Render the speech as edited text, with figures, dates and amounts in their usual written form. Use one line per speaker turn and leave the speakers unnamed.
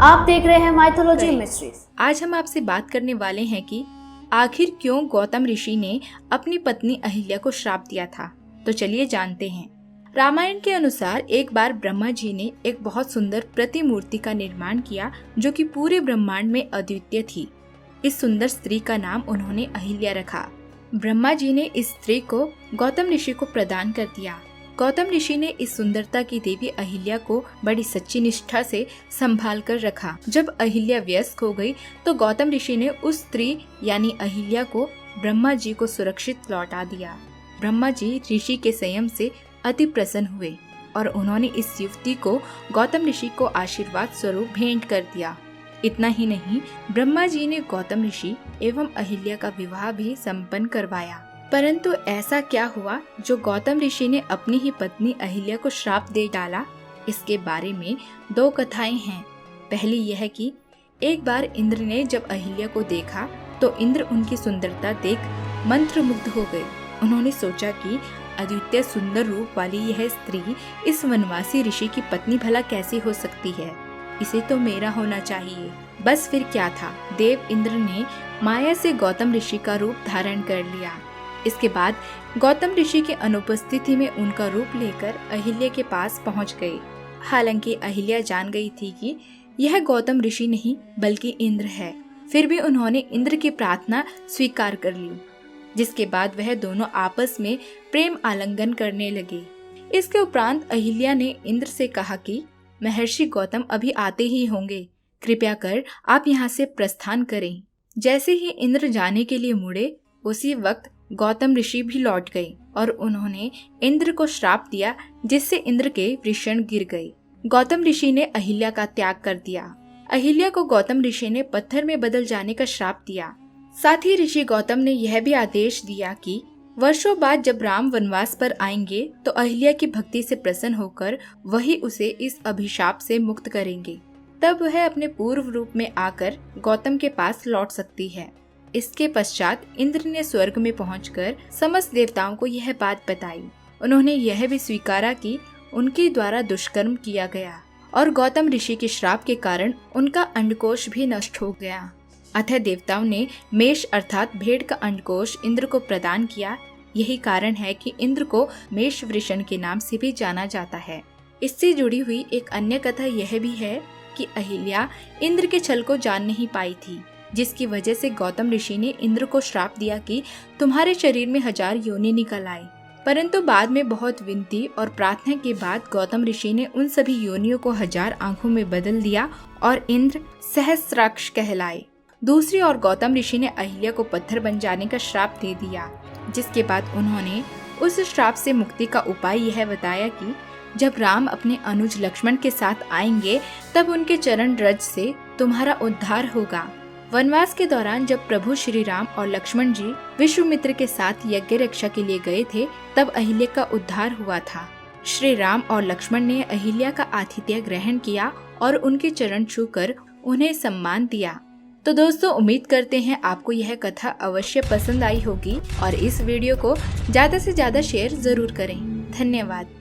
आप देख रहे हैं माइथोलॉजी मिस्ट्रीज।
आज हम आपसे बात करने वाले हैं कि आखिर क्यों गौतम ऋषि ने अपनी पत्नी अहिल्या को श्राप दिया था। तो चलिए जानते हैं। रामायण के अनुसार एक बार ब्रह्मा जी ने एक बहुत सुंदर प्रतिमूर्ति का निर्माण किया जो कि पूरे ब्रह्मांड में अद्वितीय थी। इस सुंदर स्त्री का नाम उन्होंने अहिल्या रखा। ब्रह्मा जी ने इस स्त्री को गौतम ऋषि को प्रदान कर दिया। गौतम ऋषि ने इस सुंदरता की देवी अहिल्या को बड़ी सच्ची निष्ठा से संभाल कर रखा। जब अहिल्या वयस्क हो गई तो गौतम ऋषि ने उस स्त्री यानी अहिल्या को ब्रह्मा जी को सुरक्षित लौटा दिया। ब्रह्मा जी ऋषि के संयम से अति प्रसन्न हुए और उन्होंने इस युवती को गौतम ऋषि को आशीर्वाद स्वरूप भेंट कर दिया। इतना ही नहीं, ब्रह्मा जी ने गौतम ऋषि एवं अहिल्या का विवाह भी संपन्न करवाया। परंतु ऐसा क्या हुआ जो गौतम ऋषि ने अपनी ही पत्नी अहिल्या को श्राप दे डाला। इसके बारे में दो कथाएं हैं। पहली यह कि एक बार इंद्र ने जब अहिल्या को देखा तो इंद्र उनकी सुंदरता देख मंत्रमुग्ध हो गए। उन्होंने सोचा कि अद्वितीय सुंदर रूप वाली यह स्त्री इस वनवासी ऋषि की पत्नी भला कैसी हो सकती है, इसे तो मेरा होना चाहिए। बस फिर क्या था, देव इंद्र ने माया से गौतम ऋषि का रूप धारण कर लिया। इसके बाद गौतम ऋषि की अनुपस्थिति में उनका रूप लेकर अहिल्या के पास पहुंच गए। हालांकि अहिल्या जान गई थी कि यह गौतम ऋषि नहीं बल्कि इंद्र है, फिर भी उन्होंने इंद्र की प्रार्थना स्वीकार कर ली, जिसके बाद वह दोनों आपस में प्रेम आलिंगन करने लगे। इसके उपरांत अहिल्या ने इंद्र से कहा कि महर्षि गौतम अभी आते ही होंगे, कृपया कर आप यहाँ से प्रस्थान करें। जैसे ही इंद्र जाने के लिए मुड़े, उसी वक्त गौतम ऋषि भी लौट गए और उन्होंने इंद्र को श्राप दिया, जिससे इंद्र के वृषण गिर गए। गौतम ऋषि ने अहिल्या का त्याग कर दिया। अहिल्या को गौतम ऋषि ने पत्थर में बदल जाने का श्राप दिया। साथ ही ऋषि गौतम ने यह भी आदेश दिया कि वर्षों बाद जब राम वनवास पर आएंगे तो अहिल्या की भक्ति से प्रसन्न होकर वही उसे इस अभिशाप से मुक्त करेंगे। तब वह अपने पूर्व रूप में आकर गौतम के पास लौट सकती है। इसके पश्चात इंद्र ने स्वर्ग में पहुंचकर समस्त देवताओं को यह बात बताई। उन्होंने यह भी स्वीकारा कि उनके द्वारा दुष्कर्म किया गया और गौतम ऋषि के श्राप के कारण उनका अंडकोश भी नष्ट हो गया। अतः देवताओं ने मेष अर्थात भेड़ का अंडकोश इंद्र को प्रदान किया। यही कारण है कि इंद्र को मेष वृषण के नाम से भी जाना जाता है। इससे जुड़ी हुई एक अन्य कथा यह भी है कि अहिल्या इंद्र के छल को जान नहीं पाई थी, जिसकी वजह से गौतम ऋषि ने इंद्र को श्राप दिया कि तुम्हारे शरीर में 1000 योनि निकल आए। परंतु बाद में बहुत विनती और प्रार्थना के बाद गौतम ऋषि ने उन सभी योनियों को 1000 आंखों में बदल दिया और इंद्र सहस्राक्ष कहलाए। दूसरी ओर गौतम ऋषि ने अहिल्या को पत्थर बन जाने का श्राप दे दिया, जिसके बाद उन्होंने उस श्राप से मुक्ति का उपाय यह बताया कि जब राम अपने अनुज लक्ष्मण के साथ आएंगे तब उनके चरण रज से तुम्हारा उद्धार होगा। वनवास के दौरान जब प्रभु श्री राम और लक्ष्मण जी विश्वामित्र के साथ यज्ञ रक्षा के लिए गए थे तब अहिल्या का उद्धार हुआ था। श्री राम और लक्ष्मण ने अहिल्या का आतिथ्य ग्रहण किया और उनके चरण छूकर उन्हें सम्मान दिया। तो दोस्तों, उम्मीद करते हैं आपको यह कथा अवश्य पसंद आई होगी और इस वीडियो को ज्यादा से ज्यादा शेयर जरूर करें। धन्यवाद।